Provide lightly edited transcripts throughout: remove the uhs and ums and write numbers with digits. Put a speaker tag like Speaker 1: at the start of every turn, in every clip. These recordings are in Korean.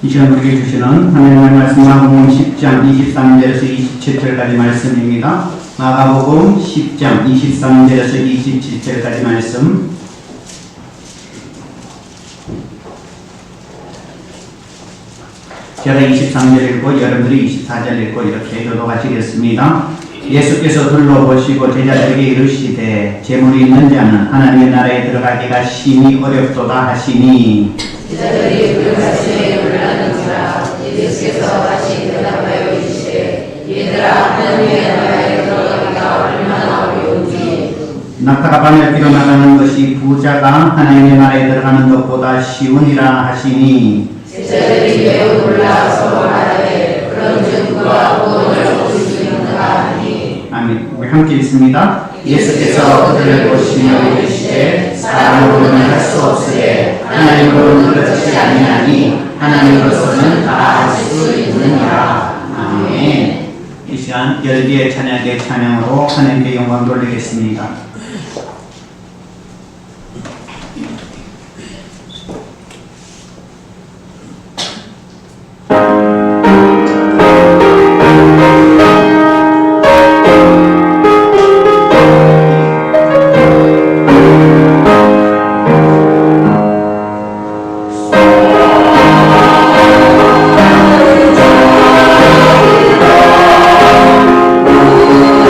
Speaker 1: 이 시간 우리에게 주시는 하나님의 말씀 마가복음 10장 23절에서 27절까지 말씀입니다. 마가복음 10장 23절에서 27절까지 말씀. 제가 23절 읽고 여러분들이 24절 읽고 이렇게 교도하시겠습니다. 예수께서 둘러보시고 제자들에게 이르시되 재물이 있는 자는 하나님의 나라에 들어가기가 심히 어렵도다 하시니
Speaker 2: 제자들이 그 말씀에 놀라는지라. 예수께서 다시 대답하여 이르시되 얘들아, 하나님의 나라에 들어가기가 얼마나 어려운지.
Speaker 1: 낙타가 바늘 피로 나가는 것이 부자가 하나님의 나라에 들어가는 것보다 쉬우니라 하시니
Speaker 2: 제자들이 매우 놀라 서로 말하되 그런즉 누가 구원을 얻을 수 있는가 하니.
Speaker 1: 아멘. 우리 함께 읽습니다. 예수께서 그들을 보시며 이르시되 사람으로는 할 수 없으되 하나님으로는 그렇지 아니하니 하나님으로서는 다 할 수 있느니라. 아멘. 이 시간 열기의 찬양의 찬양으로 하나님께 영광 돌리겠습니다.
Speaker 2: 오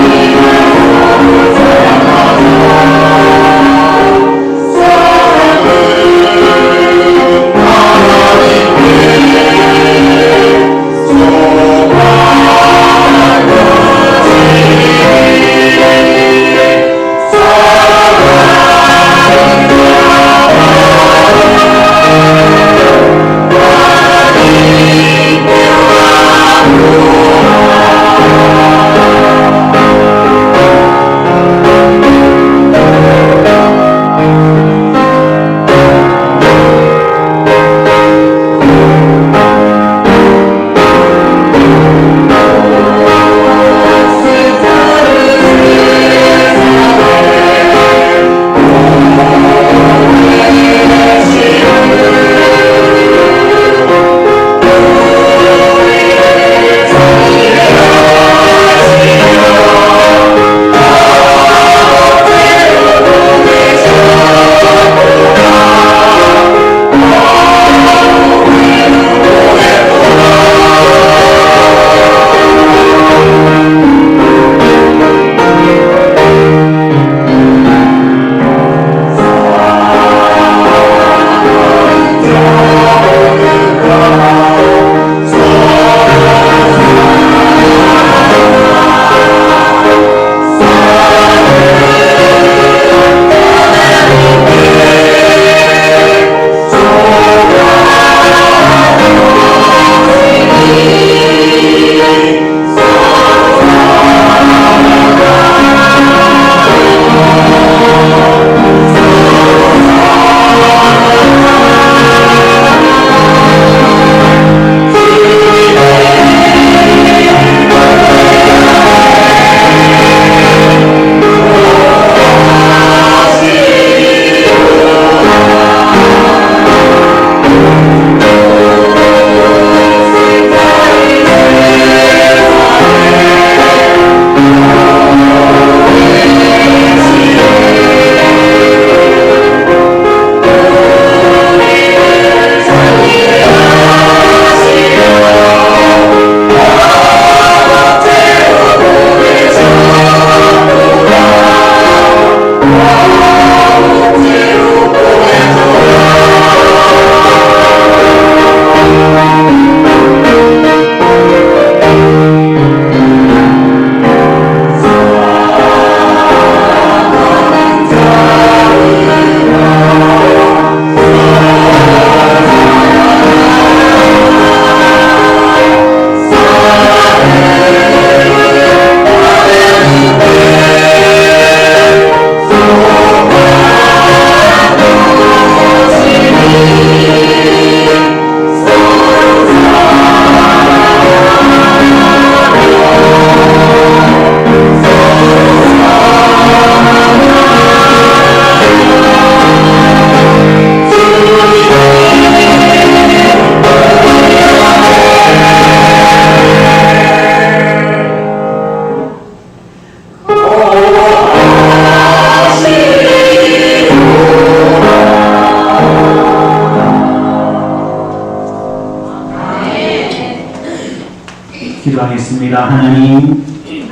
Speaker 1: 기도하겠습니다.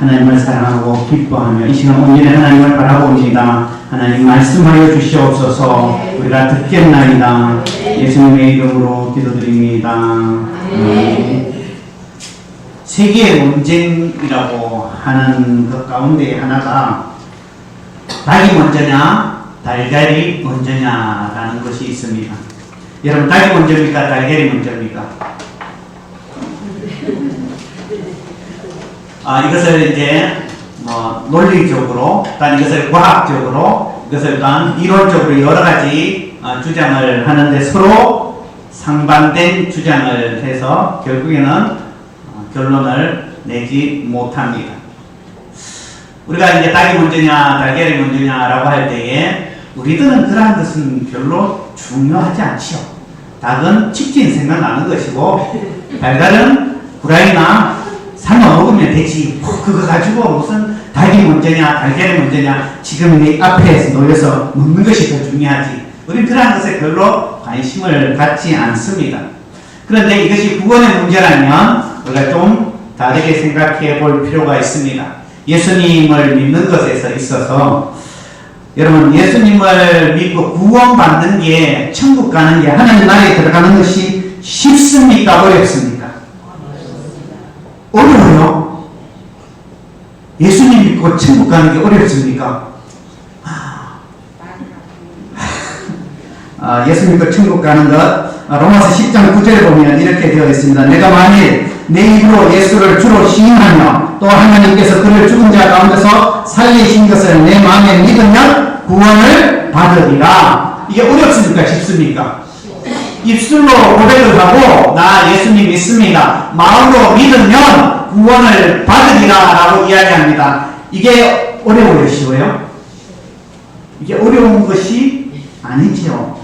Speaker 1: 하나님을 사랑하고 기뻐하며 이 시간 온전히 하나님을 바라봅니다. 하나님 말씀하여 주시옵소서. 우리가 듣겠나이다. 예수님의 이름으로 기도드립니다. 세계 논쟁이라고 하는 것 가운데 하나가 닭이 먼저냐 달걀이 먼저냐라는 것이 있습니다. 여러분, 닭이 먼저입니까 달걀이 먼저입니까? 이것을 이제 논리적으로, 또 이것을 과학적으로, 이것을 또한 이론적으로 여러 가지 주장을 하는데 서로 상반된 주장을 해서 결국에는 결론을 내지 못합니다. 우리가 이제 닭이 먼저냐 달걀이 먼저냐라고 할 때에 우리들은 그러한 것은 별로 중요하지 않지요. 닭은 치킨 생각나는 것이고 달걀은 후라이나 삶아 먹으면 되지. 그거 가지고 무슨 닭이 먼저냐 달걀이 먼저냐 지금 내 앞에 놓여서 먹는 것이 더 중요하지. 우리는 그러한 것에 별로 관심을 갖지 않습니다. 그런데 이것이 구원의 문제라면 우리가 좀 다르게 생각해 볼 필요가 있습니다. 예수님을 믿는 것에 있어서 여러분, 예수님을 믿고 구원받는 게, 천국 가는 게, 하나님 나라에 들어가는 것이 쉽습니까? 어렵습니까? 어려워요. 예수님 믿고 천국 가는 게 어렵습니까? 예수 믿고 천국 가는 것, 로마서 10장 9절에 보면 이렇게 되어 있습니다. 내가 만일 내 입으로 예수를 주로 시인하며 또 하나님께서 그를 죽은 자 가운데서 살리신 것을 내 마음에 믿으면 구원을 받으리라. 이게 어렵습니까? 쉽습니까? 입술로 고백을 하고 나 예수님 믿습니다. 마음으로 믿으면 구원을 받으리라 라고 이야기합니다. 이게 어려워요? 쉬워요? 이게 어려운 것이 아니지요.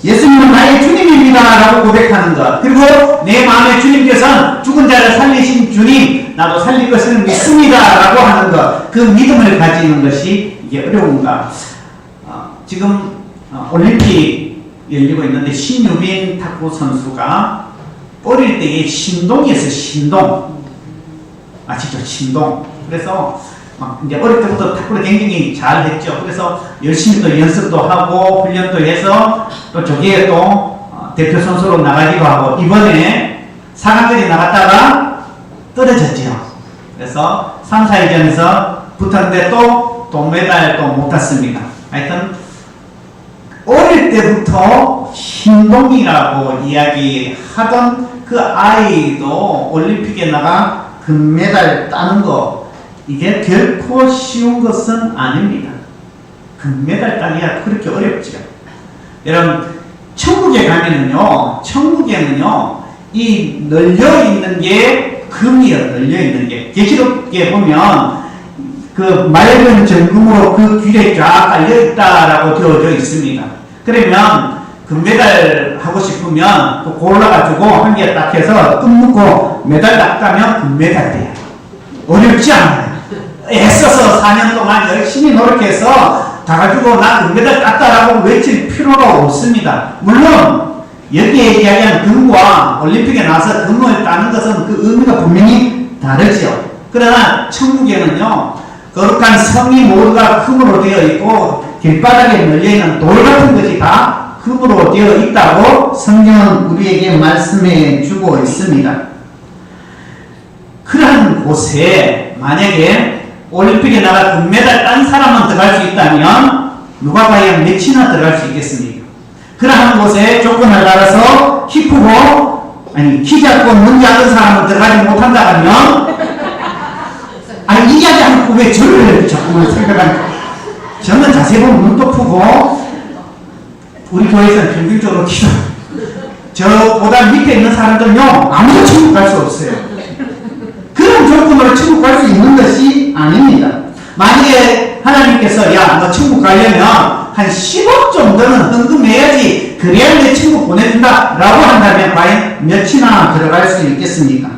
Speaker 1: 예수님은 나의 주님입니다 라고 고백하는 것, 그리고 내 마음에 주님께서는 죽은 자를 살리신 주님, 나도 살릴 것을 믿습니다 라고 하는 것, 그 믿음을 가지는 것이 이게 어려운가. 지금 올림픽 열리고 있는데 신유빈 탁구 선수가 어릴 때에 신동이었어요. 신동. 아시죠? 신동. 그래서 이제 어릴 때부터 탁구를 굉장히 잘 했죠. 그래서 열심히 또 연습도 하고 훈련도 해서 또 저기에 또 대표 선수로 나가기도 하고 이번에 4강까지 나갔다가 떨어졌죠. 그래서 3, 4위전에서 붙었는데 또 동메달 또 못 탔습니다. 하여튼 어릴 때부터 신동이라고 이야기하던 그 아이도 올림픽에 나가 금메달 따는 거, 이게 결코 쉬운 것은 아닙니다. 금메달 따기가 그렇게 어렵죠. 여러분, 천국에 가면은요, 천국에는요, 이 널려있는 게 금이요, 널려있는 게. 계시록에 보면, 그 맑은 정금으로 그 귀에 쫙 깔려있다라고 되어져 있습니다. 그러면, 금메달 하고 싶으면, 또 골라가지고 한 개 딱 해서 끈 묶고 메달 딱 따면 금메달 돼요. 어렵지 않아요. 애써서 4년 동안 열심히 노력해서 가가지고 나 금메달 땄다라고 외칠 필요가 없습니다. 물론 여기에 이야기한 금과 올림픽에 나서 금을 따는 것은 그 의미가 분명히 다르죠. 그러나 천국에는요, 거룩한 성이 모두가 금으로 되어 있고 길바닥에 널려있는 돌 같은 것이 다 금으로 되어 있다고 성경은 우리에게 말씀해 주고 있습니다. 그러한 곳에 만약에 올림픽에 나가 금메달 딴 사람만 들어갈 수 있다면 누가 과연 몇이나 들어갈 수 있겠습니까? 그러한 곳에 조건을 따라서 키 크고 키 작고 눈 작은 사람은 들어가지 못한다 하면 이야기 않고 왜 저를 자꾸만 생각하니까 저는 자세히 보면 눈도 크고 우리 교회에서는 평균적으로 키도 저보다 밑에 있는 사람들은요 아무도 천국 갈 수 없어요. 그런 조건으로 천국 갈 수 있는 것이 아닙니다. 만약에 하나님께서 야, 너 천국 가려면 한 10억 정도는 헌금해야지 그래야 내 천국 보내준다 라고 한다면 과연 몇이나 들어갈 수 있겠습니까?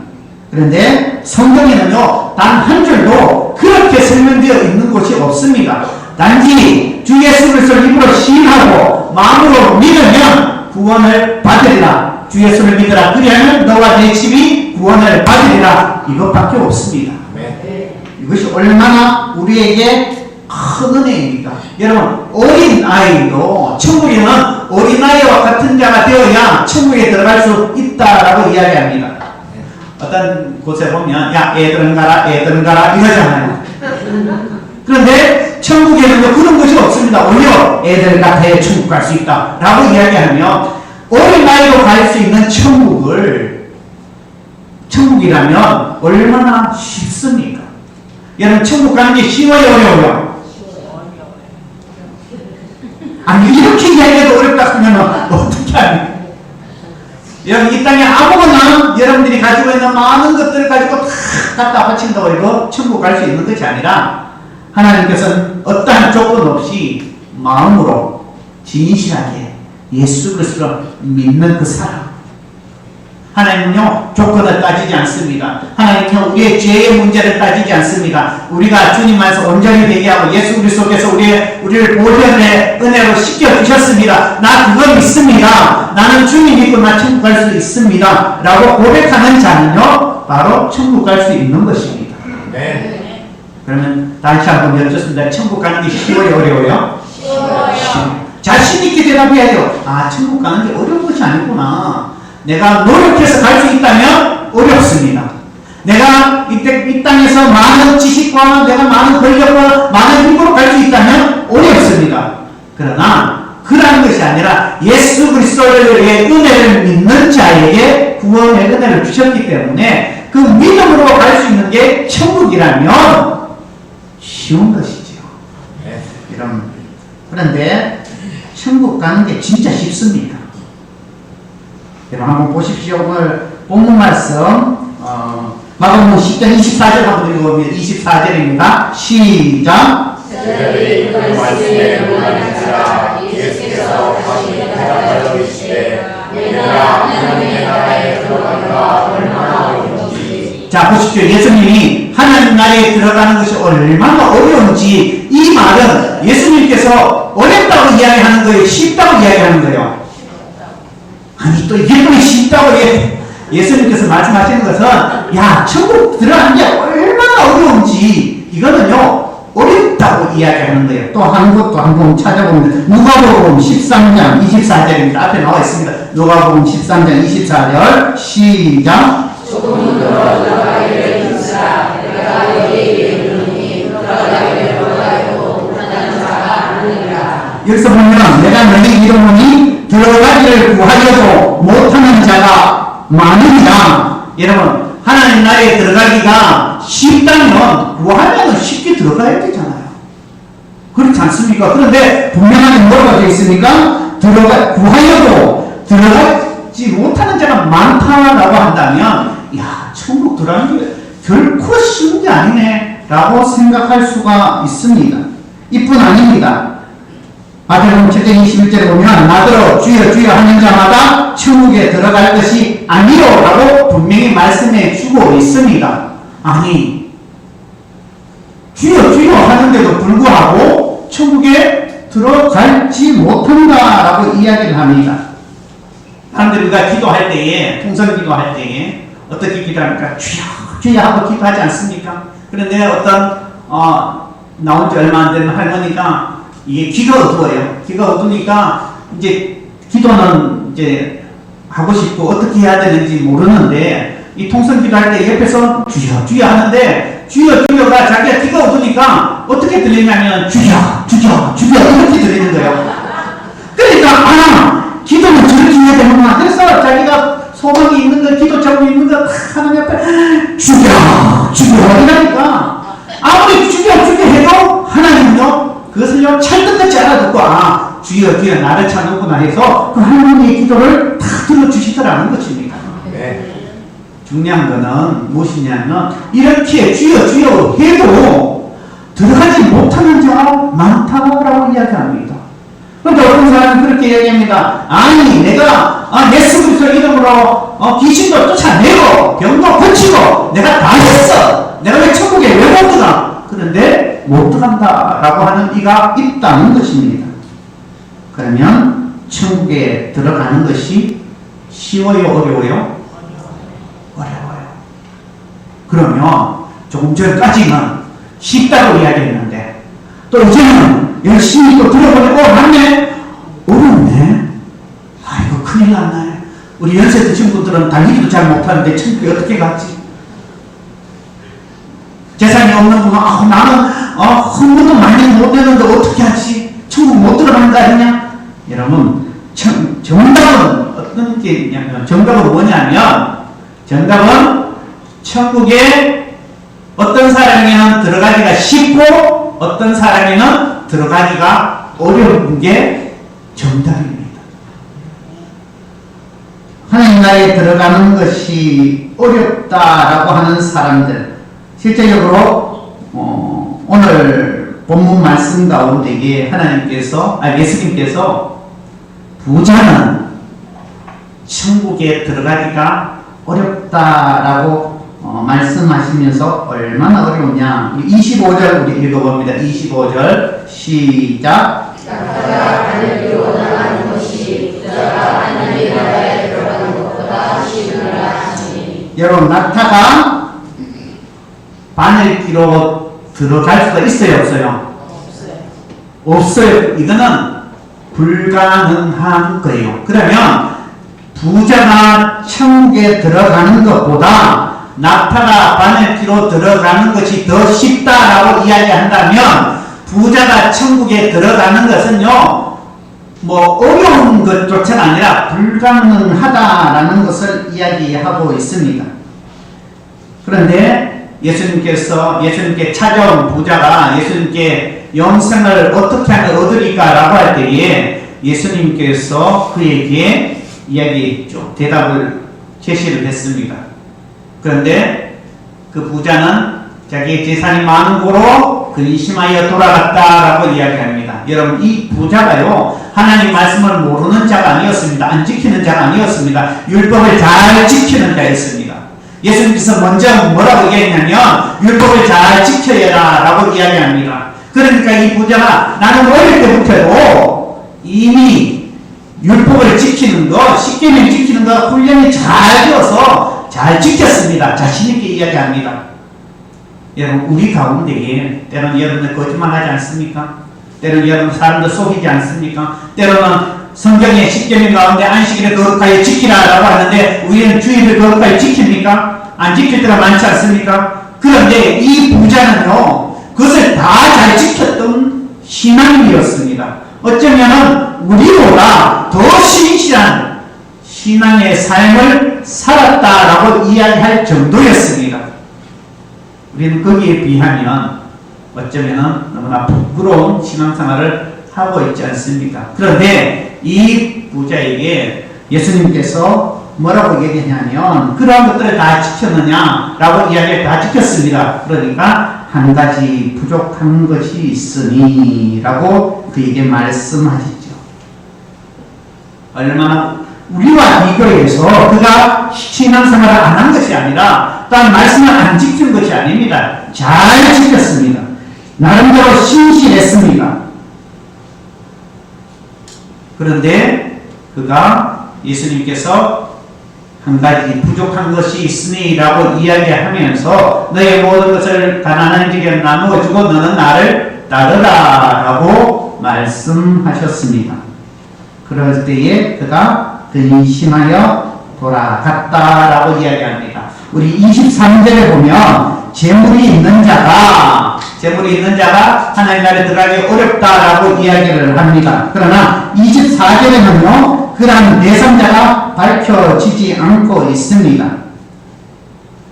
Speaker 1: 그런데 성경에는요 단 한 줄도 그렇게 설명되어 있는 곳이 없습니다. 단지 주 예수 그리스도를 입으로 시인하고 마음으로 믿으면 구원을 받으리라. 주 예수를 믿으라. 그리하면 너와 내 집이 구원을 받으리라. 이것밖에 없습니다. 이것이 얼마나 우리에게 큰 은혜입니까? 여러분, 어린아이도 천국에는 어린아이와 같은 자가 되어야 천국에 들어갈 수 있다라고 이야기합니다. 어떤 곳에 보면 야 애들은 가라 애들은 가라 이러잖아요. 그런데 천국에는 그런 것이 없습니다. 오히려 애들 같아 천국 갈 수 있다 라고 이야기하면 어린아이도 갈 수 있는 천국이라면 얼마나 쉽습니까? 여러분 천국 가는 게 쉬워요 어려워요? 아니 이렇게 이야기해도 어렵다 하면 어떻게 하니? 여러분 이 땅에 아무거나 여러분들이 가지고 있는 많은 것들을 가지고 다 갖다 바친다고 해도 천국 갈 수 있는 것이 아니라 하나님께서는 어떠한 조건 없이 마음으로 진실하게 예수 그리스도를 믿는 그 사람, 하나님은요 조건을 따지지 않습니다. 하나님은 우리의 죄의 문제를 따지지 않습니다. 우리가 주님 안에서 온전히 되게 하고 예수 그리스도께서 우리를 보혈의 은혜로 씻겨주셨습니다. 나 그거 믿습니다. 나는 주님 믿고 나 천국 갈 수 있습니다 라고 고백하는 자는요 바로 천국 갈 수 있는 것입니다.
Speaker 2: 네.
Speaker 1: 그러면 다시 한번 여쭙습니다. 천국 가는 게 쉬워요 어려워요?
Speaker 2: 쉬워요.
Speaker 1: 자신 있게 대답해야죠. 아 천국 가는 게 어려운 것이 아니구나. 내가 노력해서 갈 수 있다면 어렵습니다. 내가 이 땅에서 많은 지식과 내가 많은 권력과 많은 힘으로 갈 수 있다면 어렵습니다. 그러나 그러한 것이 아니라 예수 그리스도의 은혜를 믿는 자에게 구원의 은혜를 주셨기 때문에 그 믿음으로 갈 수 있는 게 천국이라면 쉬운 것이죠. 그런데 천국 가는 게 진짜 쉽습니다. 여러분 한번 보십시오. 오늘 본문 말씀 마가복음 10장 24절 한번 읽어보면 24절입니다. 시작.
Speaker 2: 그들이 그 말씀에 논하는 자라 예수께서 다시 대답하여 이르시되 얘들아 하나님의 나라에 들어가기가 얼마나 어려운지.
Speaker 1: 자 보십시오. 예수님이 하나님 나라에 들어가는 것이 얼마나 어려운지 이 말은 예수님께서 어렵다고 이야기하는 거예요? 쉽다고 이야기하는 거예요? 아니 또 이게 쉽다고 예수님께서 말씀하시는 것은 야 천국 들어가는 게 얼마나 어려운지 이거는요 어렵다고 이야기하는 거예요. 또 한 것도 한번 찾아보면 누가복음 13장 24절입니다. 앞에 나와 있습니다. 누가복음 13장 24절 시작.
Speaker 2: 조금 들어가기를 힘쓰라 내가 너희에게 이르노니 들어가기를 원하여도 못하는 자가 많으니라.
Speaker 1: 여기서 보면 내가 너희 이름으니 들어가기를 구하여도 못하는 자가 많으니라. 여러분 하나님 나라에 들어가기가 쉽다면 구하면 쉽게 들어가야 되잖아요. 그렇지 않습니까? 그런데 분명하게 뭐가 되어 있습니까? 구하여도 들어가지 못하는 자가 많다라고 한다면 야 천국 들어가는 게 결코 쉬운 게 아니네 라고 생각할 수가 있습니다. 이뿐 아닙니다. 마태복음 7장 21절에 보면 나더러 주여 주여 하는 자마다 천국에 들어갈 것이 아니요 라고 분명히 말씀해 주고 있습니다. 아니 주여 주여 하는데도 불구하고 천국에 들어갈지 못한다 라고 이야기를 합니다. 사람들이 우리가 기도할 때에 통성 기도할 때에 어떻게 기도합니까? 주여 주여 하고 기도하지 않습니까? 그런데 어떤 나온 지 얼마 안 된 할머니가 이게 귀가 어두워요. 귀가 어두우니까 이제 기도는 이제 하고 싶고 어떻게 해야 되는지 모르는데 이 통성 기도할 때 옆에서 주여 주여 하는데 주여 주여가 자기가 귀가 어두우니까 어떻게 들리냐면 주여 주여 주여 이렇게 들리는 거예요. 그러니까 기도는 저렇게 해야 되는구나. 그래서 자기가 소망이 있는 거 기도 자고 있는 거 하나님 앞에 주여 주여 이러니까 아무리 주여 주여 해도 하나님은요 그것을요 찰떡같이 알아듣고 주여 주여 나를 찾는구나 해서 그 하나님의 기도를 다 들어주시더라는 것입니다.
Speaker 2: 네.
Speaker 1: 중요한 거는 무엇이냐면 이렇게 주여 주여 해도 들어가지 못하는 자가 많다고 이야기합니다. 그런데 어떤 사람은 그렇게 이야기합니다. 아니 내가 예수 그리스도 이름으로 귀신도 쫓아내고 병도 고치고 내가 다 했어. 내가 왜 천국에 왜 못 들어가? 그런데 못 들어간다라고 하는 이가 있다는 것입니다. 그러면 천국에 들어가는 것이 쉬워요 어려워요? 어려워요.
Speaker 3: 그러면 조금 전까지는 쉽다고 이야기했는데 또 이제는 열심히 또 들어보니까 맞네? 어렵네? 아이고 큰일 났네. 우리 연세 드신 분들은 달리기도 잘 못하는데 천국에 어떻게 갔지? 재산이 없는 분은 나는 헌금도 많이 못했는데 어떻게 하지? 천국 못 들어간다 했냐? 여러분 정답은 어떤 게 있냐면 정답은 뭐냐면 정답은 천국에 어떤 사람에게는 들어가기가 쉽고 어떤 사람에게는 들어가기가 어려운 게 정답입니다.
Speaker 1: 하나님 나라에 들어가는 것이 어렵다라고 하는 사람들, 실제적으로 오늘 본문 말씀 가운데에 예수님께서 부자는 천국에 들어가기가 어렵다라고 말씀하시면서 얼마나 어려우냐. 25절 우리 읽어봅니다. 25절 시작.
Speaker 2: 낙타가 하늘로 올라가는 것이 부자가 하나님 나라에 들어가는 것보다 쉬우니라 하시니.
Speaker 1: 여러분, 낙타가 바늘기로 들어갈 수가 있어요, 없어요? 없어요. 이거는 불가능한 거예요. 그러면 부자가 천국에 들어가는 것보다 낙타가 바늘기로 들어가는 것이 더 쉽다라고 이야기한다면 부자가 천국에 들어가는 것은요, 어려운 것조차가 아니라 불가능하다라는 것을 이야기하고 있습니다. 그런데 예수님께 찾아온 부자가 예수님께 영생을 어떻게 하면 얻으리까라고 할 때에 예수님께서 그에게 이야기했죠. 대답을 제시를 했습니다. 그런데 그 부자는 자기의 재산이 많은 고로 근심하여 돌아갔다라고 이야기합니다. 여러분, 이 부자가요, 하나님 말씀을 모르는 자가 아니었습니다. 안 지키는 자가 아니었습니다. 율법을 잘 지키는 자였습니다. 예수님께서 먼저 뭐라고 얘기했냐면 율법을 잘 지켜야 라고 이야기합니다. 그러니까 이 부자가 나는 어릴 때부터도 이미 율법을 지키는 거, 십계명 지키는 거 훈련이 잘 되어서 잘 지켰습니다. 자신있게 이야기합니다. 여러분, 우리 가운데에 때로는 여러분들 거짓말하지 않습니까? 때로는 여러분 사람들 속이지 않습니까? 때로는 성경의 십계명 가운데 안식일을 거룩하게 지키라라고 하는데 우리는 주일을 거룩하게 지킵니까? 안 지킬 때가 많지 않습니까? 그런데 이 부자는요, 그것을 다 잘 지켰던 신앙인이었습니다. 어쩌면 우리보다 더 신실한 신앙의 삶을 살았다라고 이야기할 정도였습니다. 우리는 거기에 비하면 어쩌면 너무나 부끄러운 신앙생활을 하고 있지 않습니까? 그런데 이 부자에게 예수님께서 뭐라고 얘기하냐면 그러한 것들을 다 지켰느냐라고 이야기를 다 지켰습니다. 그러니까 한 가지 부족한 것이 있으니 라고 그에게 말씀하시죠. 얼마나 우리와 비교해서 그가 신앙생활을 안 한 것이 아니라 또한 말씀을 안 지킨 것이 아닙니다. 잘 지켰습니다. 나름대로 신실했습니다. 그런데 그가 예수님께서 한 가지 부족한 것이 있으니 라고 이야기하면서 너의 모든 것을 가난한 자에게 나누어 주고 너는 나를 따르라 라고 말씀하셨습니다. 그럴 때에 그가 근심하여 돌아갔다라고 이야기합니다. 우리 23절에 보면 재물이 있는 자가 하나님 나라에 들어가기 어렵다라고 이야기를 합니다. 그러나 24절에는요 그런 내3자가 밝혀지지 않고 있습니다.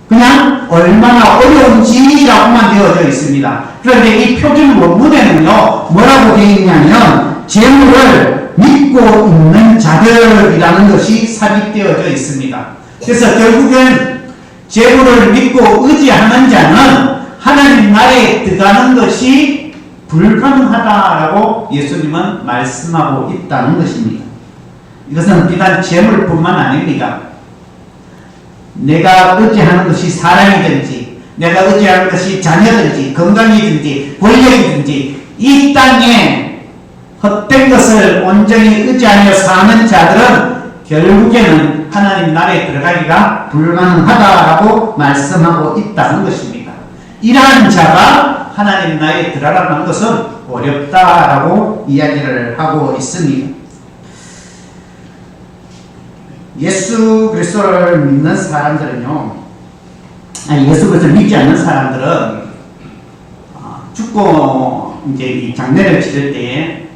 Speaker 1: 그냥 얼마나 어려운지라고만 되어져 있습니다. 그런데 이 표준 원문에는요 뭐라고 되어 있냐면 재물을 믿고 있는 자들이라는 것이 삽입되어져 있습니다. 그래서 결국엔 재물을 믿고 의지하는 자는 하나님 나라에 들어가는 것이 불가능하다라고 예수님은 말씀하고 있다는 것입니다. 이것은 비단 재물뿐만 아닙니다. 내가 의지하는 것이 사랑이든지 내가 의지하는 것이 자녀든지 건강이든지 권력이든지 이 땅에 헛된 것을 온전히 의지하며 사는 자들은 결국에는
Speaker 3: 하나님 나라에 들어가기가 불가능하다라고 말씀하고 있다는 것입니다. 이러한 자가 하나님 나라에 들어가는 것은 어렵다라고 이야기를 하고 있습니다. 예수 그리스도를 믿는 사람들은요, 예수 그리스도를 믿지 않는 사람들은 죽고 이제 이 장례를 치를 때에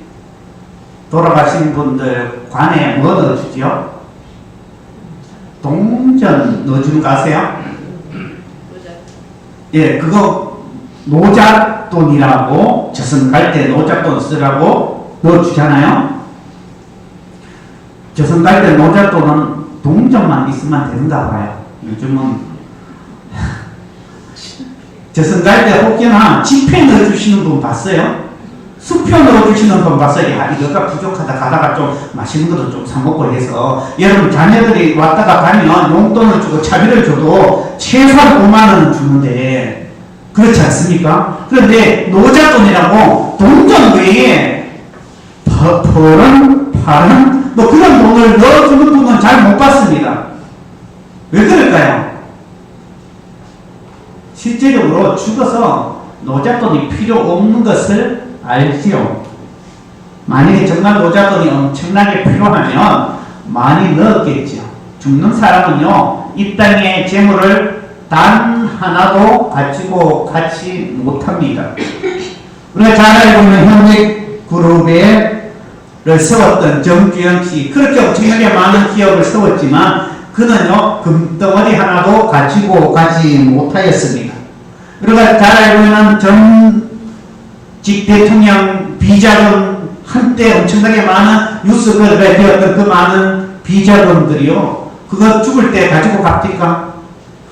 Speaker 3: 돌아가신 분들 관에 뭐 넣어주죠? 동전 넣어주는 거 아세요? 예, 그거 노잣돈이라고, 저승 갈 때 노잣돈 쓰라고 넣어주잖아요. 저승 갈 때 노잣돈은 동전만 있으면 되는가 봐요. 요즘은 저승 갈 때 혹여나 지폐 넣어주시는 분 봤어요? 수표 넣어주시는 분 봤어요? 야, 이거가 부족하다. 가다가 좀 맛있는 것도 좀 사먹고 해서, 여러분 자녀들이 왔다가 가면 용돈을 주고 차비를 줘도 최소한 5만원은 주는데 그렇지 않습니까? 그런데 노잣돈이라고 동전 외에 퍼런 파란 뭐 그런 돈을 넣어주는 분은 잘 못 봤습니다. 왜 그럴까요? 실제적으로 죽어서 노잣돈이 필요 없는 것을 알지요. 만약에 정말 노잣돈이 엄청나게 필요하면 많이 넣었겠죠. 죽는 사람은요, 이 땅의 재물을 단 하나도 가지고 가지 못합니다. 우리가 잘 알고 있는 현대그룹을 세웠던 정주영 씨, 그렇게 엄청나게 많은 기업을 세웠지만 그는요, 금덩어리 하나도 가지고 가지 못하였습니다. 우리가 잘 알고 있는 전직 대통령 비자금, 한때 엄청나게 많은 뉴스가 되었던 그 많은 비자금들이요, 그거 죽을 때 가지고 갑니까?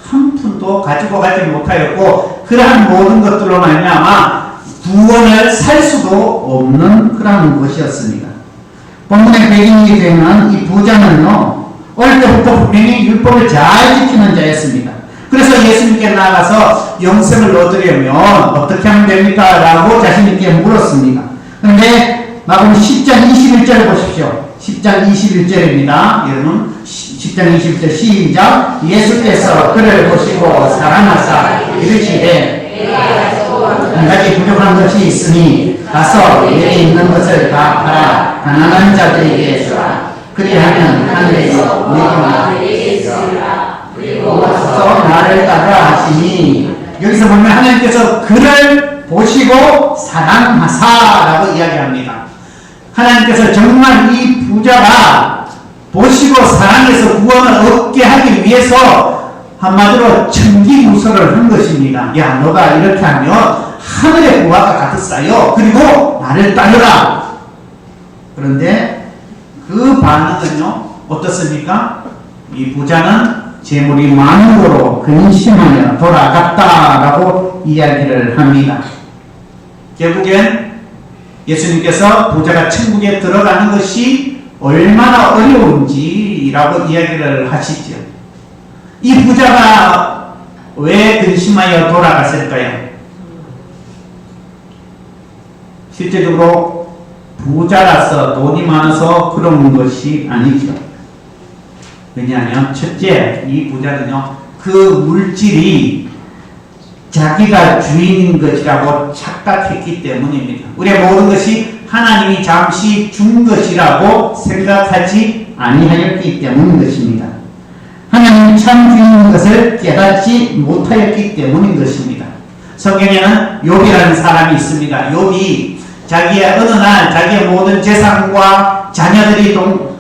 Speaker 3: 한 푼도 가지고 가지 못하였고, 그러한 모든 것들로 말미암아 구원을 살 수도 없는 그러한 것이었습니다. 본문의 배경이 되는 이 부자는요, 어릴 때부터 분명히 율법을 잘 지키는 자였습니다. 그래서 예수님께 나아가서 영생을 얻으려면 어떻게 하면 됩니까? 라고 자신있게 물었습니다. 그런데 마가복음 10장 21절을 보십시오. 10장 21절입니다. 여러분 10장 21절 시작. 예수께서 그를 보시고 사랑하사 이르시되 한 가지 부족한 것이 있으니 가서 내게 있는 것을 다 팔아 가난한 자들에게 주라. 그리하면 하늘에서 내게 있으리라. 그리고 와서 나를 따르라 하시니, 여기서 보면 하나님께서 그를 보시고 사랑하사라고 이야기합니다. 하나님께서 정말 이 부자가 보시고 사랑해서 구원을 얻게 하기 위해서 한마디로 천기무서를 한 것입니다. 야, 너가 이렇게 하면 하늘의 부하가 가득 쌓여. 그리고 나를 따르라. 그런데 그 반응은요, 어떻습니까? 이 부자는 재물이 많은 거로 근심하며 돌아갔다라고 이야기를 합니다. 결국엔 예수님께서 부자가 천국에 들어가는 것이 얼마나 어려운지라고 이야기를 하시죠. 이 부자가 왜 근심하여 돌아갔을까요? 실제적으로 부자라서 돈이 많아서 그런 것이 아니죠. 왜냐하면 첫째, 이 부자는요, 그 물질이 자기가 주인인 것이라고 착각했기 때문입니다. 우리의 모든 것이 하나님이 잠시 준 것이라고 생각하지 아니하였기 때문인 것입니다. 하나님이 참 주인인 것을 깨닫지 못하였기 때문인 것입니다. 성경에는 욥이라는 사람이 있습니다. 욥이 자기의 어느 날 자기의 모든 재산과 자녀들이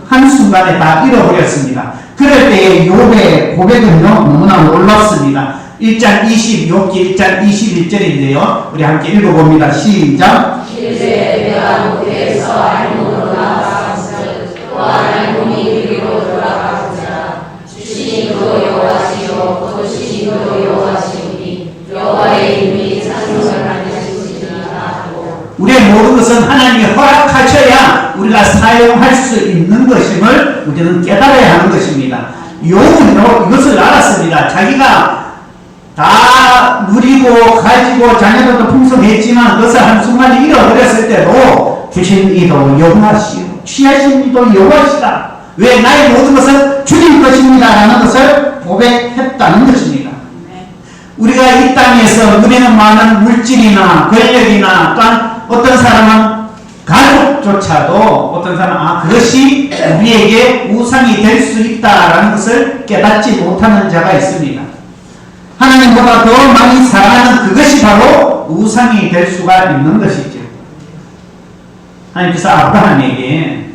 Speaker 3: 한순간에 다 잃어버렸습니다. 그럴 때의 욥의 고백은요, 너무나 놀랍습니다. 1장 욥기 1장 21절인데요. 우리 함께 읽어봅니다. 시작.
Speaker 2: 이제 내가 못해서 알몸으로 나아갔을 또한 알몸이 이리로 돌아가고자 주신 이도 여호와시요 곧 주신 이도 여호와시오니 여호와의 이름이 찬송을 하시리라 하고,
Speaker 3: 우리의 모든 것은 하나님이 허락하셔야 우리가 사용할 수 있는 것임을 우리는 깨달아야 하는 것입니다. 욥은요, 이것을 알았습니다. 자기가 다 누리고 가지고 자녀들도 풍성했지만 그것을 한순간에 잃어버렸을 때도 주신 이도 여호와시오, 취하신 이도 여호와시다 왜? 나의 모든 것은 주님 것입니다 라는 것을 고백했다는 것입니다. 우리가 이 땅에서 누리는 많은 물질이나 권력이나 또한 어떤 사람은 가족조차도 어떤 사람은 그것이 우리에게 우상이 될 수 있다라는 것을 깨닫지 못하는 자가 있습니다. 하나님보다 더 많이 사랑하는 그것이 바로 우상이 될 수가 있는 것이죠. 하나님께서 아브라함에게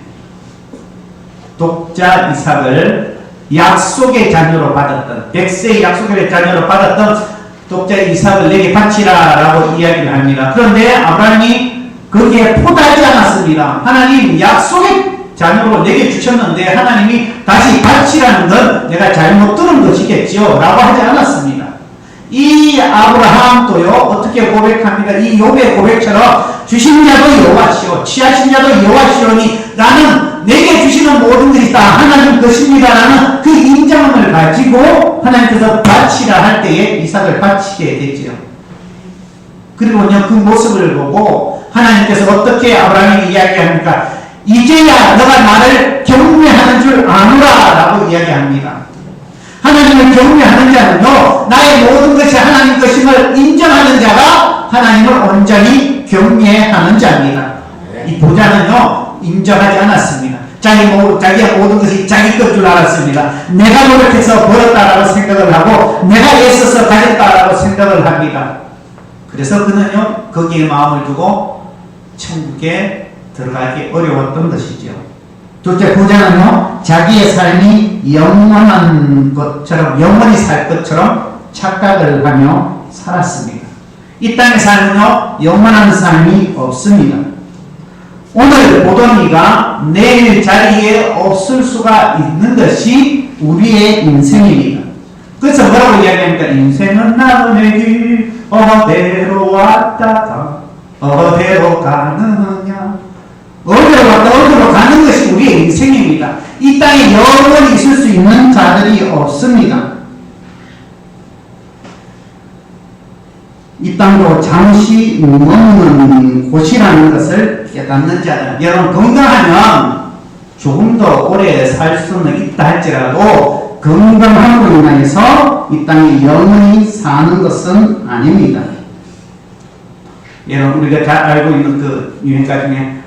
Speaker 3: 독자 이삭을 약속의 자녀로 받았던, 100세의 약속의 자녀로 받았던 독자 이삭을 내게 바치라 라고 이야기를 합니다. 그런데 아브라함이 거기에 포기하지 않았습니다. 하나님 약속의 자녀로 내게 주셨는데 하나님이 다시 바치라는 건 내가 잘못 들은 것이겠지요 라고 하지 않았습니다. 이 아브라함도요 어떻게 고백합니까? 이 욥의 고백처럼 주신 자도 여호와시오 취하신 자도 여호와시오니 나는 내게 주시는 모든 것이 다 하나님 것입니다 라는 그 인정을 가지고 하나님께서 바치라 할 때에 이삭을 바치게 됐지요. 그리고요 그 모습을 보고 하나님께서 어떻게 아브라함에게 이야기합니까? 이제야 너가 나를 경외하는 줄 아노라 라고 이야기합니다. 하나님을 경외하는 자는요 나의 모든 것이 하나님 것임을 인정하는 자가 하나님을 온전히 경외하는 자입니다. 이 부자는요 인정하지 않았습니다. 자기의 모든 것이 자기 것 줄 알았습니다. 내가 노력해서 벌었다라고 생각을 하고 내가 애써서 가졌다라고 생각을 합니다. 그래서 그는요 거기에 마음을 두고 천국에 들어가기 어려웠던 것이죠. 둘째, 부자는요 자기의 삶이 영원한 것처럼 영원히 살 것처럼 착각을 하며 살았습니다. 이 땅의 삶은요 영원한 삶이 없습니다. 오늘 보던 이가 내일 자리에 없을 수가 있는 것이 우리의 인생입니다. 그래서 뭐라고 이야기합니까? 인생은 나의 길 어디로 왔다가 어디로 가느냐. 어디로 왔다 어디로 가는 것이 우리의 인생입니다. 이 땅에 영원히 있을 수 있는 자들이 없습니다. 이 땅도 잠시 머무는 곳이라는 것을 깨닫는 자들. 여러분 건강하면 조금 더 오래 살 수는 있다 할지라도 건강함으로 인하여서 이 땅에 영원히 사는 것은 아닙니다. 여러분 우리가 잘 알고 있는 그 유행가 중에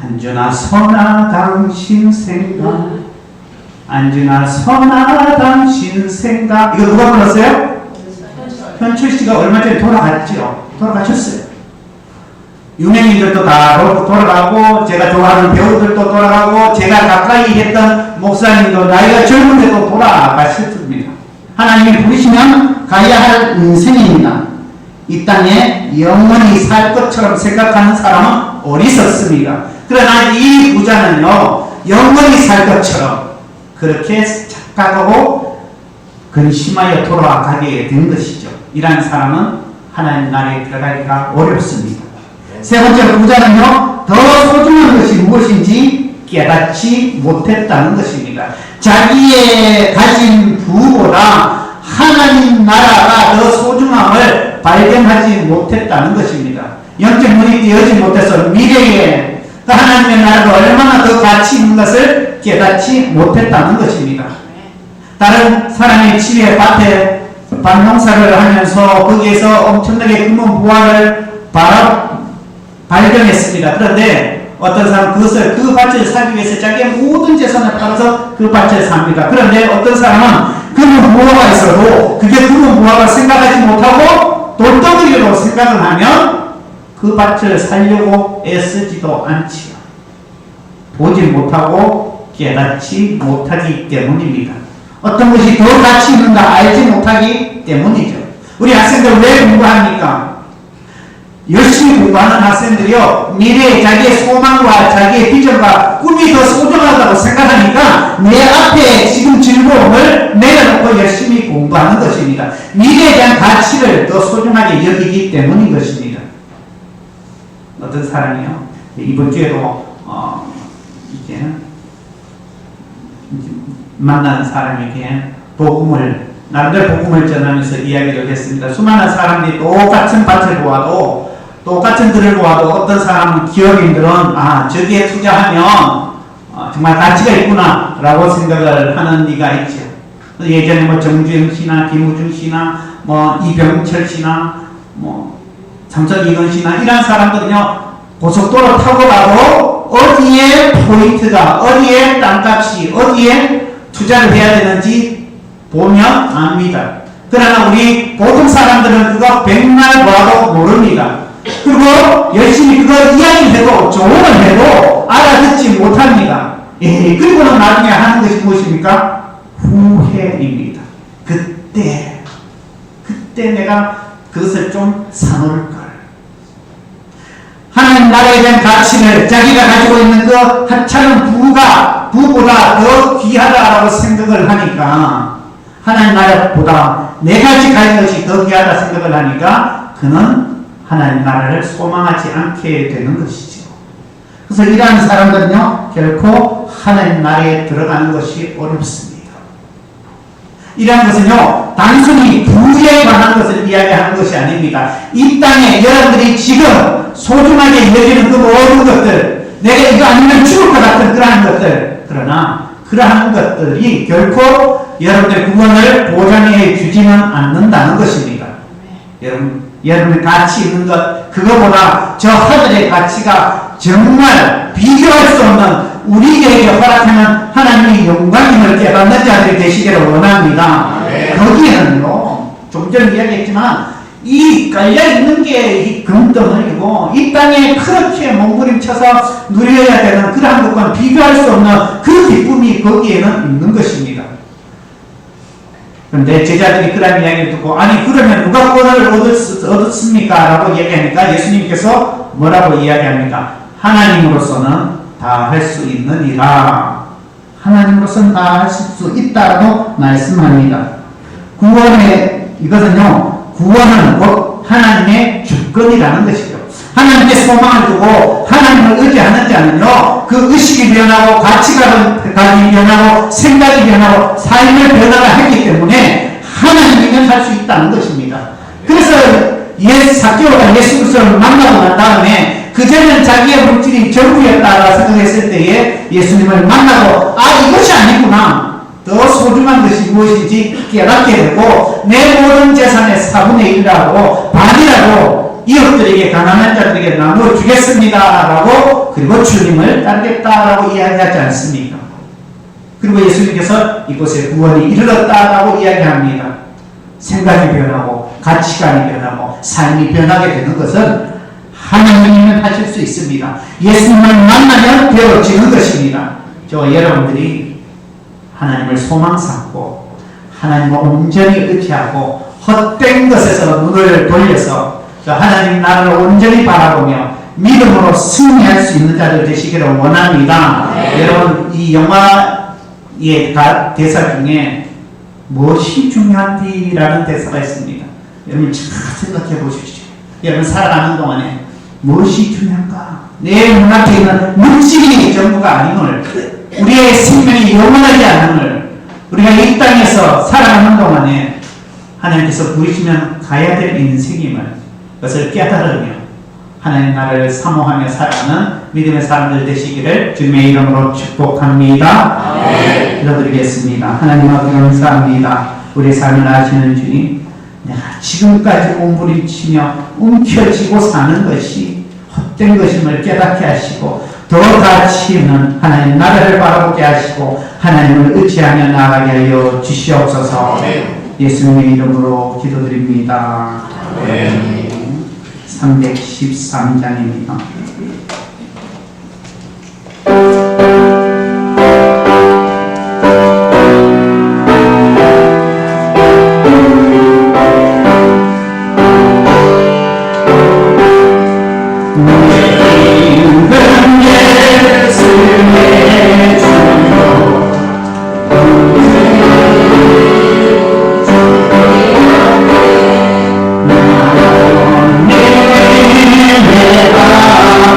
Speaker 3: 안주나 서나 당신 생각 안주나 서나 당신 생각 이거 누가 불렀어요? 현철 씨가 얼마 전에 돌아갔죠. 돌아가셨어요. 유명인들도 다 돌아가고 제가 좋아하는 배우들도 돌아가고 제가 가까이 했던 목사님도 나이가 젊은데도 돌아가셨습니다. 하나님이 부르시면 가야 할 인생입니다. 이 땅에 영원히 살 것처럼 생각하는 사람은 어리석습니다. 그러나 이 부자는요 영원히 살 것처럼 그렇게 착각하고 근심하여 돌아가게 된 것이죠. 이러한 사람은 하나님 나라에 들어가기가 어렵습니다. 세 번째로 부자는요 더 소중한 것이 무엇인지 깨닫지 못했다는 것입니다. 자기의 가진 부보다 하나님 나라가 더 소중함을 발견하지 못했다는 것입니다. 영적 눈이 띄어지 못해서 미래에 하나님의 나라가 얼마나 더 가치 있는 것을 깨닫지 못했다는 것입니다. 다른 사람의 집에 밭에 밭농사를 하면서 거기에서 엄청나게 금은 부화를 발견했습니다. 그런데 어떤 사람은 그것을 그 밭을 사기 위해서 자기의 모든 재산을 팔아서 그 밭을 삽니다. 그런데 어떤 사람은 금은 부화가 있어도 그게 금은 부화가 생각하지 못하고 돌덩이로 생각을 하면 그 밭을 살려고 애쓰지도 않지요. 보지 못하고 깨닫지 못하기 때문입니다. 어떤 것이 더 가치 있는가 알지 못하기 때문이죠. 우리 학생들 왜 공부합니까? 열심히 공부하는 학생들이요 미래에 자기의 소망과 자기의 비전과 꿈이 더 소중하다고 생각하니까 내 앞에 지금 즐거움을 내려놓고 열심히 공부하는 것입니다. 미래에 대한 가치를 더 소중하게 여기기 때문인 것입니다. 어떤 사람이요 이번 주에도 이제 만난 사람에게 나름대로 복음을 전하면서 이야기를 했습니다. 수많은 사람들이 똑같은 밭을 보아도 똑같은 들을 보아도 어떤 사람은 기업인들은 저기에 투자하면 정말 가치가 있구나라고 생각을 하는 이가 있죠. 예전에 뭐 정주영 씨나 김우중 씨나 뭐 이병철 씨나 뭐 삼성이건 씨나 이런 사람들은요, 고속도로 타고 가도 어디에 포인트가, 어디에 땅값이, 어디에 투자를 해야 되는지 보면 압니다. 그러나 우리 보통 사람들은 그거 백날 봐도 모릅니다. 그리고 열심히 그걸 이야기해도 조언을 해도 알아듣지 못합니다. 그리고는 나중에 하는 것이 무엇입니까? 후회입니다. 그때 내가 그것을 좀 사놓을걸. 하나님 나라에 대한 가치를 자기가 가지고 있는 그 하찮은 부보다 더 귀하다라고 생각을 하니까, 하나님 나라보다 내 가지 가진 것이 더 귀하다 생각을 하니까 그는 하나님 나라를 소망하지 않게 되는 것이죠. 그래서 이러한 사람들은요, 결코 하나님 나라에 들어가는 것이 어렵습니다. 이러한 것은요, 단순히 부에 관한 것을 이야기하는 것이 아닙니다. 이 땅에 여러분들이 지금 소중하게 여기는 그 모든 것들, 내가 이거 아니면 죽을 것 같은 그러한 것들, 그러나 그러한 것들이 결코 여러분의 구원을 보장해 주지는 않는다는 것입니다. 여러분의 가치 있는 것, 그거보다 저 하늘의 가치가 정말 비교할 수 없는 우리에게 허락하는 하나님의 영광임을 깨닫는 자들이 되시기를 원합니다. 거기에는요, 좀 전에 이야기했지만 이 깔려있는 게 이 금덩어리고 이 땅에 그렇게 몸부림쳐서 누려야 되는 그러한 것과는 비교할 수 없는 그 기쁨이 거기에는 있는 것입니다. 그런데 제자들이 그런 이야기를 듣고, 아니 그러면 누가 구원을 얻었습니까? 라고 이야기하니까 예수님께서 뭐라고 이야기합니까? 하나님으로서는 다 할 수 있느니라. 하나님으로서는 다 하실 수 있다고 말씀합니다. 이것은요, 구원은 곧 하나님의 주권이라는 것이죠. 하나님께 소망을 두고 하나님을 의지하는 자는요, 그 의식이 변하고 가치관이 변하고 생각이 변하고 삶의 변화가 했기 때문에 하나님이면 할 수 있다는 것입니다. 그래서 사개오가 예수 그리스도를 만나고 난 다음에 그전에는 자기의 물질이 전부였다고 생각했을 때에 예수님을 만나고, 이것이 아니구나, 더 소중한 것이 무엇인지 깨닫게 되고 내 모든 재산의 4분의 1이라고 반이라고 이웃들에게, 가난한 자들에게 나누어 주겠습니다 라고, 그리고 주님을 따르겠다라고 이야기하지 않습니까? 그리고 예수님께서 이곳에 구원이 이르렀다라고 이야기합니다. 생각이 변하고 가치관이 변하고 삶이 변하게 되는 것은 하나님이면 하실 수 있습니다. 예수님을 만나면 되어지는 것입니다. 여러분들이 하나님을 소망 삼고 하나님을 온전히 의지하고 헛된 것에서 눈을 돌려서 하나님 나라를 온전히 바라보며 믿음으로 승리할 수 있는 자들 되시기를 원합니다. 여러분, 이 영화의 대사 중에 무엇이 중요한지라는 대사가 있습니다. 여러분 잘 생각해 보십시오. 여러분 살아가는 동안에 무엇이 중요한가? 내 눈앞에 있는 물질이 전부가 아님을, 우리의 생명이 영원하지 않음을, 우리가 이 땅에서 살아가는 동안에 하나님께서 부르시면 가야 될 인생임을, 그것을 깨달으며 하나님 나라를 사모하며 살아가는 믿음의 사람들 되시기를 주님의 이름으로 축복합니다. 기도드리겠습니다. 하나님 앞에 감사합니다. 우리 삶을 아시는 주님, 내가 지금까지 몸부림치며 움켜쥐고 사는 것이 헛된 것임을 깨닫게 하시고 더 가치 있는 하나님 나라를 바라보게 하시고 하나님을 의지하며 나아가게 하여 주시옵소서. 예수님의 이름으로 기도드립니다. 313장입니다.
Speaker 1: 내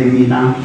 Speaker 3: 드립니다.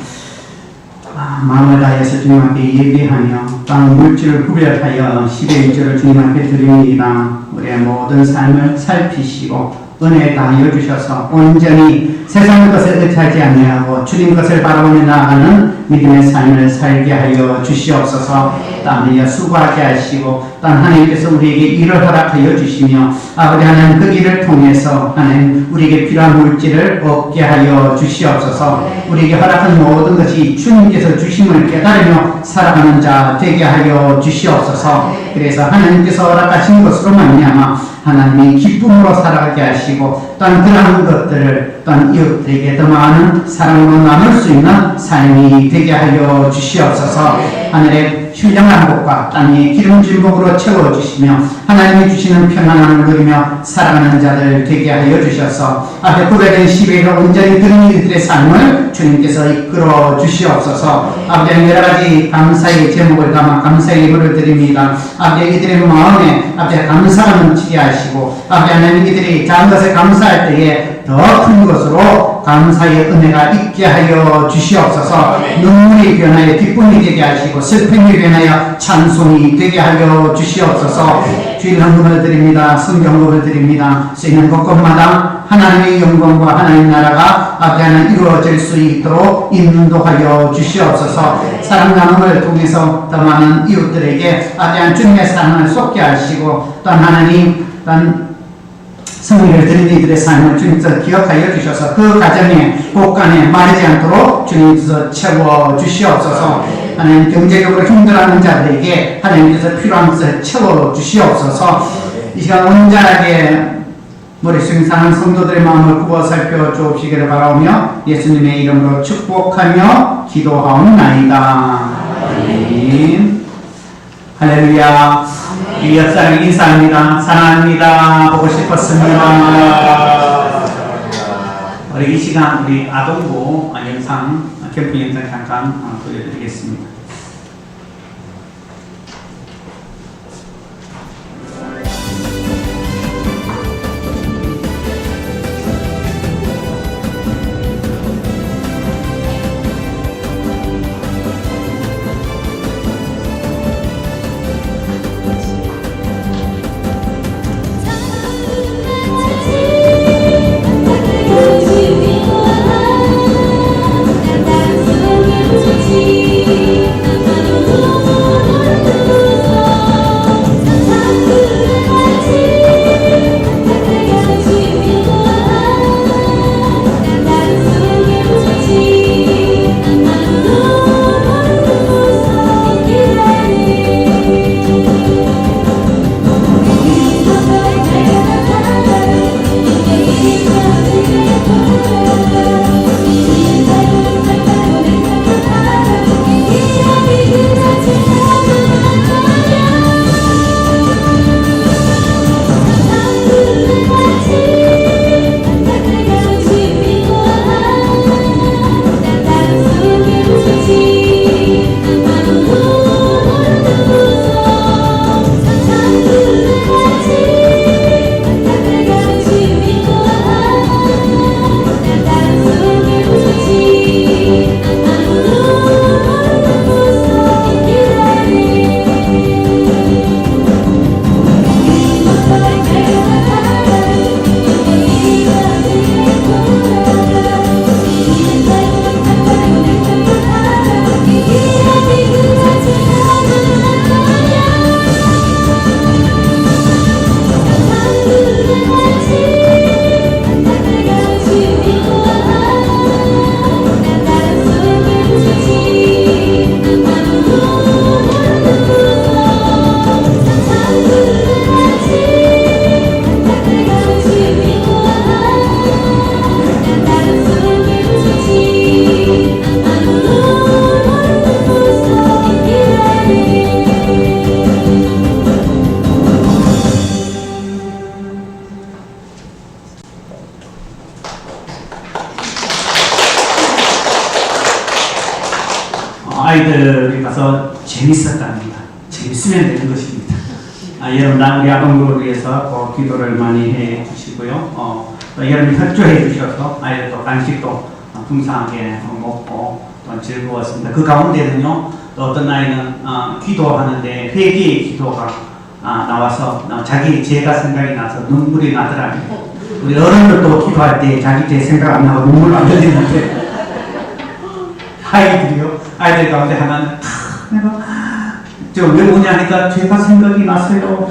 Speaker 3: 마음을 다해서 주님 앞에 예배하며 땅 물질을 구별하여 10의 1조를 주님 앞에 드립니다. 우리의 모든 삶을 살피시고 은혜 다하여 주셔서 온전히 세상 것을 의지하지 아니하고 주님 것을 바라보며 나아가는 믿음의 삶을 살게 하여 주시옵소서. 땀 흘려 수고하게 하시고 또 하나님께서 우리에게 일을 허락하여 주시며 아버지 하나님 그 일을 통해서 하나님 우리에게 필요한 물질을 얻게 하여 주시옵소서. 우리에게 허락한 모든 것이 주님께서 주심을 깨달으며 살아가는 자 되게 하여 주시옵소서. 그래서 하나님께서 허락하신 것으로 말미암아 하나님이 기쁨으로 살아가게 하시고 또한 그러한 것들을 또한 이웃들에게 더 많은 사랑으로 나눌 수 있는 삶이 되게 하여 주시옵소서. 하늘의 신령한 복과 땅의 기름진 복으로 채워주시며 하나님이 주시는 평안함을 누리며 살아가는 자들 되게 하여 주셔서 앞에 구별된 10일을 온전히 드린 이들의 삶을 주님께서 이끌어 주시옵소서. 아버지 여러 가지 감사의 제목을 담아 감사의 예물을 드립니다. 아버지 이들의 마음에 아버지 감사가 넘치게 하시고 아버지 하나님 이들이 작은 것에 감사할 때에 더 큰 것으로 감사의 은혜가 있게 하여 주시옵소서. 눈물이 변하여 기쁨이 되게 하시고 슬픔이 변하여 찬송이 되게 하여 주시옵소서. 주일 헌금을 드립니다. 성경금을 드립니다. 쓰이는 곳곳마다 하나님의 영광과 하나님의 나라가 앞에 하나 이루어질 수 있도록 인도하여 주시옵소서. 사랑 나눔을 통해서 더 많은 이웃들에게 앞에 한 주님의 사랑을 쏟게 하시고 또한 하나님 또한 성령을 드린 이들의 삶을 주님께서 기억하여 주셔서 그 가정에 곳간에 마르지 않도록 주님께서 채워 주시옵소서. 하나님 경제적으로 힘들어하는 자들에게 하나님께서 필요한 것을 채워 주시옵소서. 이 시간 온전하게 머릿속에 상한 성도들의 마음을 굽어 살펴 주옵시기를 바라오며 예수님의 이름으로 축복하며 기도하옵나이다. 아멘. 할렐루야. 이 옆사람 인사합니다. 사랑합니다. 보고 싶었습니다. 우리 이 시간 우리 아동부 영상 캠프 영상 잠깐 보여드리겠습니다. 아이들이 가서 재밌었답니다. 재밌으면 되는 것입니다. 여러분, 우리 아동부를 위해서 기도를 많이 해 주시고요. 여러분 협조해 주셔서 아이들도 간식도 풍성하게 먹고 또 즐거웠습니다. 그 가운데는요, 또 어떤 날에는 기도하는데 회개의 기도가 나와서 자기 죄가 생각이 나서 눈물이 나더라고요. 우리 어른들도 기도할 때 자기 죄 생각 안 나고 눈물 안 흘리는데 아이들 가운데 하나는 내가 왜 우냐 하니까 죄가 생각이 났어요.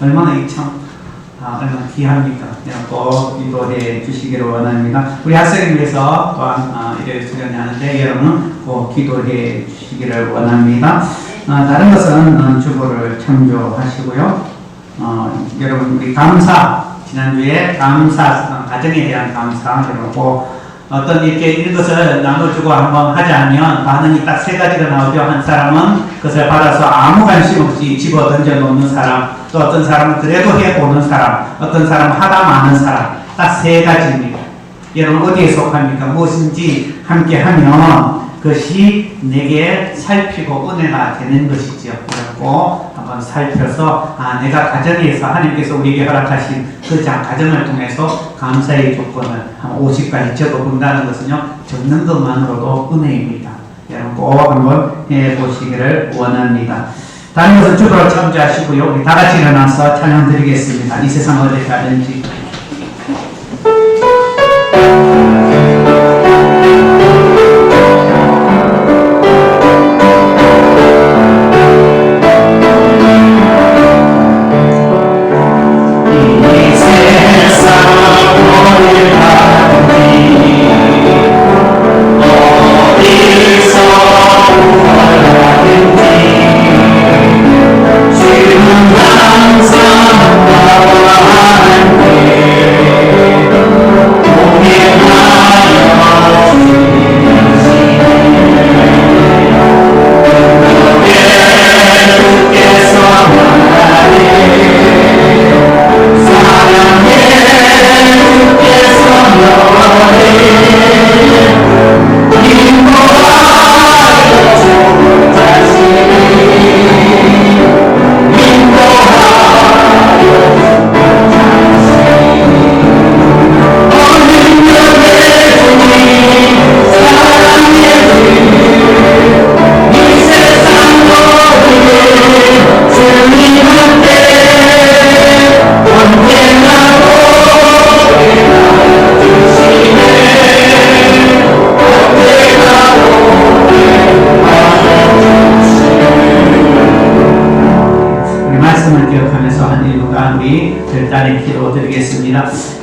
Speaker 3: 얼마나 얼마나 귀합니까? 꼭 기도해 주시기를 원합니다. 우리 학생을 위해서 또한 일요일 수련하는데 여러분은 꼭 기도해 주시기를 원합니다. 다른 것은 주보를 참조하시고요. 여러분 우리 감사 지난주에 감사 가정에 대한 감사 그리고 어떤 이렇게 이것을 나눠주고 한번 하자면 반응이 딱 세 가지가 나오죠. 한 사람은 그것을 받아서 아무 관심 없이 집어 던져 놓는 사람, 또 어떤 사람은 그래도 해보는 사람, 어떤 사람은 하다 마는 사람, 딱 세 가지입니다. 여러분 어디에 속합니까? 무엇인지 함께 하면 그것이 내게 살피고 은혜가 되는 것이지요. 그렇고 한번 살펴서 내가 가정에서 하나님께서 우리에게 허락하신 그 가정을 통해서 감사의 조건을 한 50가지 적어본다는 것은요, 적는 것만으로도 은혜입니다. 여러분 꼭 한번 해보시기를 원합니다. 다른 것은 주도를 참조하시고요. 우리 다 같이 일어나서 찬양 드리겠습니다. 이 세상 어디 가든지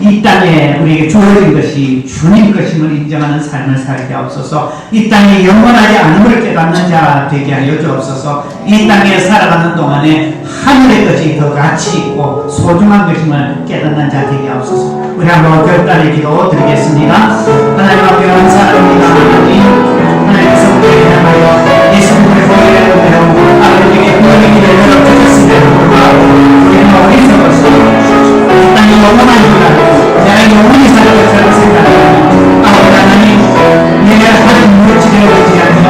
Speaker 3: 이 땅에 우리에게 주어진 것이 주님 것임을 인정하는 삶을 살게 하옵소서. 이 땅에 영원하지 않음을 깨닫는 자 되게 하여 주옵소서. 이 땅에 살아가는 동안에 하늘의 것이 더 가치 있고 소중한 것임을 깨닫는 자 되게 하옵소서. 우리 한번 결단의 기도 드리겠습니다. 하나님 앞에 감사합니다. 하나님께서 우리에게 향하여 예수님의 보혈의 은혜로 아버지에게 우리의 길을 열어주셨습니다. 우리는 어리석었습니다. 땅이 영원한 줄 내가 영원히 살 것이라고 생각합니다. 아버지 하나님, 내가 가진 물질을 얻지 않으며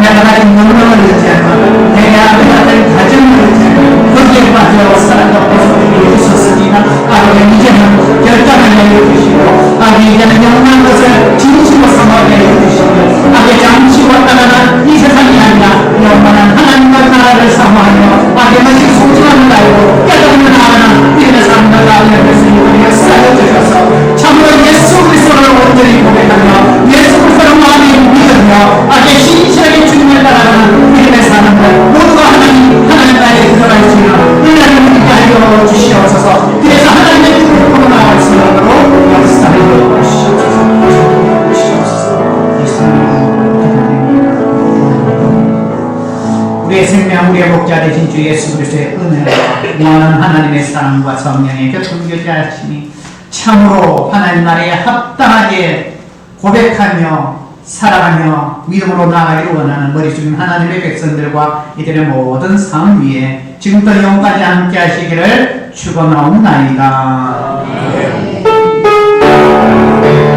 Speaker 3: 내가 가진 명령을 얻지 않으며 내가 가진 가정을 얻지 않으며 거기에 빠져 살아가고 모습을 주셨습니다. 아버지 이제는 결단을 내려주시고 아버지 이제는 영원한 것을 진심으로 삼아게 해주시고 아버지 잠시와 떠나는 이 세상이 아니라 영원한 하나님과 나라를 사모하며 아버지 것이 소중함을 알고 깨닫는 하나 이런 삶을 나오는 것을 우리가 쌓여주셔서 참으로 예수 그리스도를 온전히 고백하며 예수 그리스도를 마음에 믿으며 아버지 신실하게 주님을 따라가는 우리의 사람들 모두가 하나님 나라에 들어갈 수 있는 은혜를 믿게 하여 주시옵소서. 그래서 하나님의 뜻으로 나아갈 수 있도록 역사하여 주시옵소서. 우리의 생명, 우리의 목자 되신 주 예수 그리스도의 은혜와 영원한 하나님의 사랑과 성령의 교통교제하심이 참으로 하나님 나라에 합당하게 고백하며 살아가며 믿음으로 나아가기를 원하는 머리 숙인 하나님의 백성들과 이들의 모든 삶 위에 지금부터 영까지 함께 하시기를 축원하옵나이다.